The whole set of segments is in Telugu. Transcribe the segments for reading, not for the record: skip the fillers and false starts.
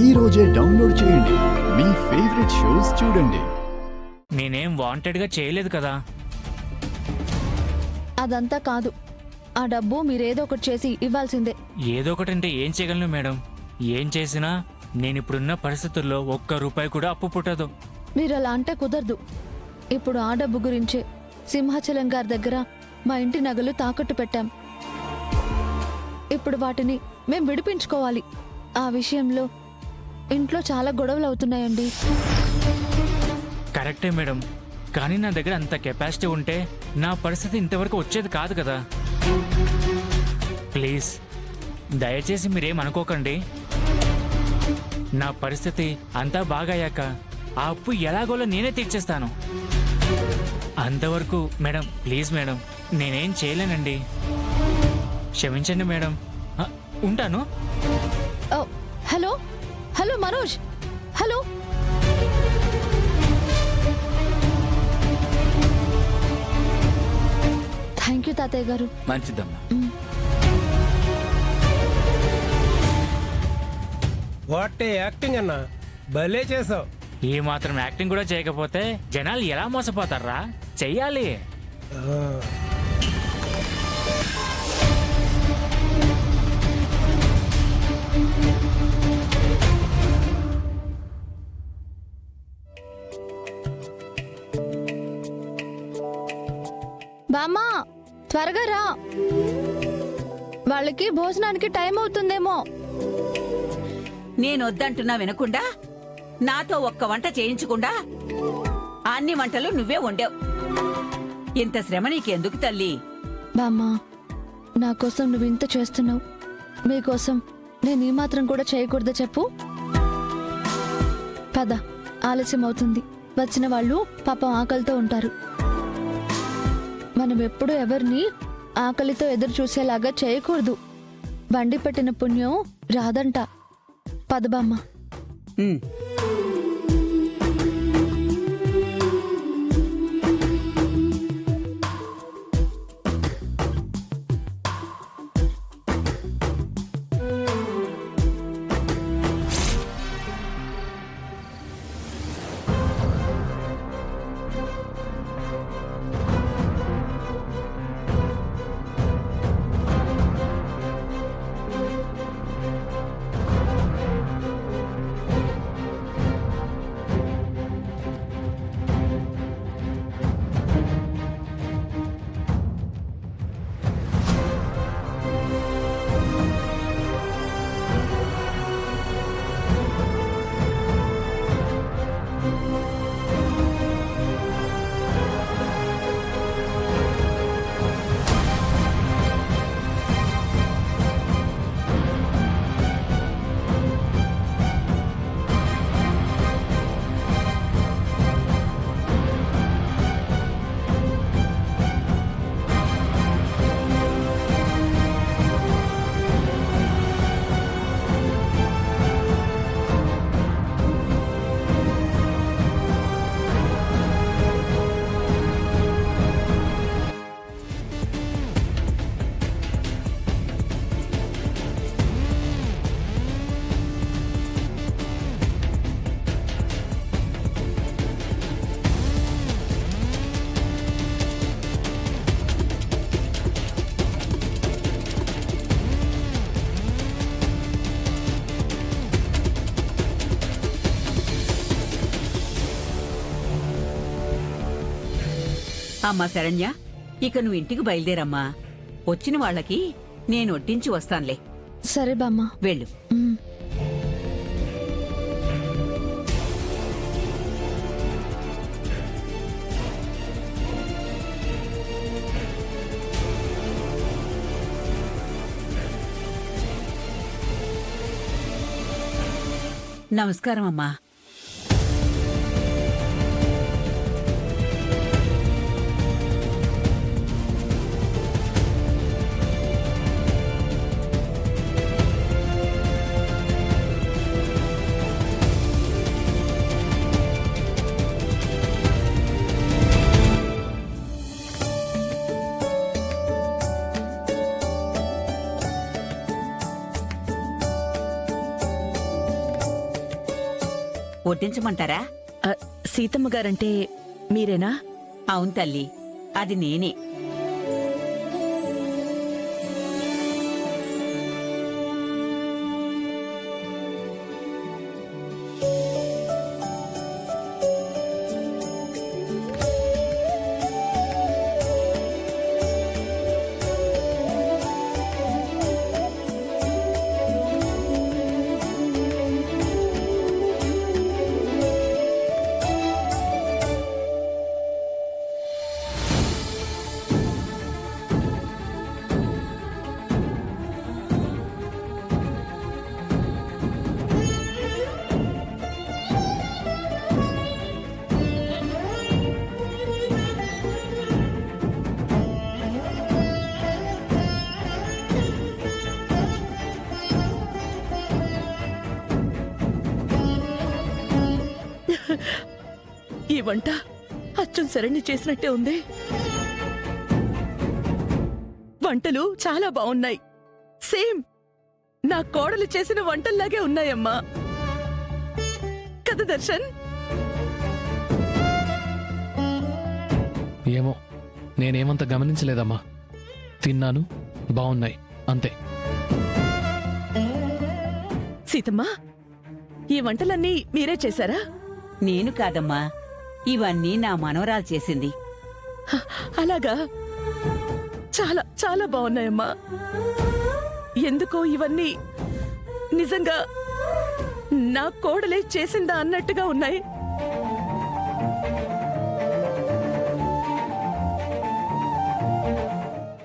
ఈ రోజే డౌన్లోడ్ చేయండి. మీ ఫేవరెట్ షోస్ చూడండి. నేనేం వాంటెడ్గా చేయలేదు కదా. అదంతా కాదు, ఆ డబ్బు మీరేదో ఒకటి చేసి ఇవ్వాల్సిందే. ఏదో ఒకటంటే ఏం చేయగలను మేడం? ఏం చేసినా నేనిప్పుడున్న పరిస్థితుల్లో ఒక్క రూపాయి కూడా అప్పు పుట్టదు. మీరు అలా అంటే కుదరదు. ఇప్పుడు ఆ డబ్బు గురించే సింహాచలం గారి దగ్గర మా ఇంటి నగలు తాకట్టు పెట్టాం. ఇప్పుడు వాటిని మేం విడిపించుకోవాలి. ఆ విషయంలో ఇంట్లో చాలా గొడవలు అవుతున్నాయండి. కరెక్టే మేడం, కానీ నా దగ్గర అంత కెపాసిటీ ఉంటే నా పరిస్థితి ఇంతవరకు వచ్చేది కాదు కదా. ప్లీజ్ దయచేసి మీరేం అనుకోకండి. నా పరిస్థితి అంతా బాగయ్యాక ఆ అప్పు ఎలాగోలో నేనే తీర్చేస్తాను. అంతవరకు మేడం ప్లీజ్ మేడం, నేనేం చేయలేనండి. క్షమించండి మేడం. ఉంటాను. ఓ, hello hello Manoj, hello. Thank you తాతయ్య గారు. మంచిదమ్మా. వాట్ ఏ యాక్టింగ్ అన్నా, భలే చేసావు. ఈ మాత్రం యాక్టింగ్ కూడా చేయకపోతే జనాలు ఎలా మోసపోతారా? చెయ్యాలి. బామ్మా త్వరగా రా, వాళ్ళకి భోజనానికి టైం అవుతుందేమో. నేనొద్దంటున్నా వినకుండా, నాతో ఒక్క వంట చేయించకుండా అన్ని వంటలు నువ్వే వండావు. ఇంత శ్రమ నీకెందుకు తల్లి? బామ్మా, నా కోసం నువ్వు ఇంత చేస్తున్నావు, మీకోసం నేను ఈ మాత్రం కూడా చేయకూడదు చెప్పు. పద, ఆలస్యం అవుతుంది. వచ్చిన వాళ్ళు పాపం ఆకలితో ఉంటారు. మనం ఎప్పుడూ ఎవరిని ఆకలితో ఎదురు చూసేలాగా చేయకూడదు. బండి పెట్టిన పుణ్యం రాదంట. పద బామ్మ. అమ్మా శరణ్య, ఇక నువ్వు ఇంటికి బయలుదేరమ్మా. వచ్చిన వాళ్ళకి నేను వడ్డించి వస్తానులే. సరే బామ్మ, వెళ్ళు. నమస్కారం అమ్మా. వడ్డించమంటారా? సీతమ్మ గారంటే మీరేనా? అవును తల్లి, అది నేనే. ఈ వంట అచ్చం శరణ్య చేసినట్టే ఉంది. వంటలు చాలా బాగున్నాయి. సేమ్ నా కోడలు చేసిన వంటల్లాగే ఉన్నాయమ్మా. కదా దర్శన్? ఏమో, నేనేమంత గమనించలేదమ్మా. తిన్నాను, బాగున్నాయి అంతే. సీతమ్మా, ఈ వంటలన్నీ మీరే చేశారా? నేను కాదమ్మా, ఇవన్నీ నా మనవరాలు చేసింది. అలాగా? చాలా చాలా బాగున్నాయమ్మా. ఎందుకో ఇవన్నీ నిజంగా నా కోడలే చేసిందా అన్నట్టుగా ఉన్నాయి.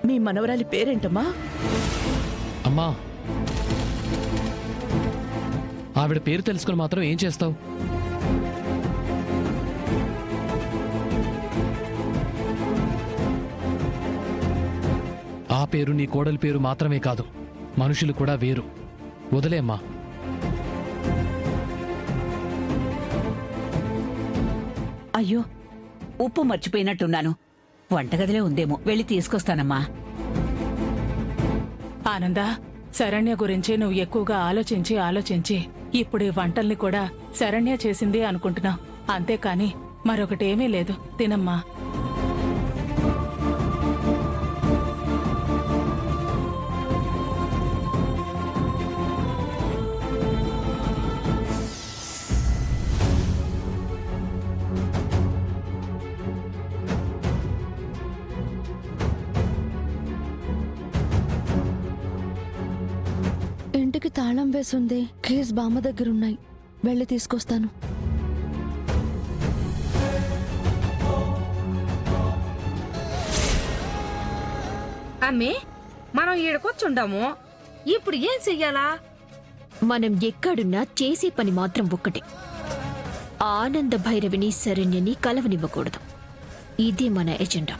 మీ మనవరాలి పేరేంటమ్మా? అమ్మా, ఆవిడ పేరు తెలుసుకుని మాత్రం ఏం చేస్తావు? ఆ పేరు నీ కోడలి పేరు మాత్రమే కాదు, మనుషులు కూడా వేరు. వదిలేమ్మా. అయ్యో, ఉప్పు మర్చిపోయినట్టున్నాను. వంటగదిలో ఉందేమో, వెళ్ళి తీసుకొస్తానమ్మా. ఆనందా, శరణ్య గురించి నువ్వు ఎక్కువగా ఆలోచించి ఇప్పుడు ఈ వంటల్ని కూడా శరణ్య చేసింది అనుకుంటున్నావు. అంతేకాని మరొకటేమీ లేదు. తినమ్మా. ఇంటికి తాళం వేసుంది. కీస్ బామ్మ దగ్గరున్నాయి, వెళ్ళి తీసుకొస్తాను. అమ్మే, మనం ఈడకొచ్చుండాము. ఇప్పుడు ఏం చెయ్యాలా? మనం ఎక్కడున్నా చేసే పని మాత్రం ఒక్కటే. ఆనంద భైరవిని శరణ్యని కలవనివ్వకూడదు. ఇదే మన ఎజెండా.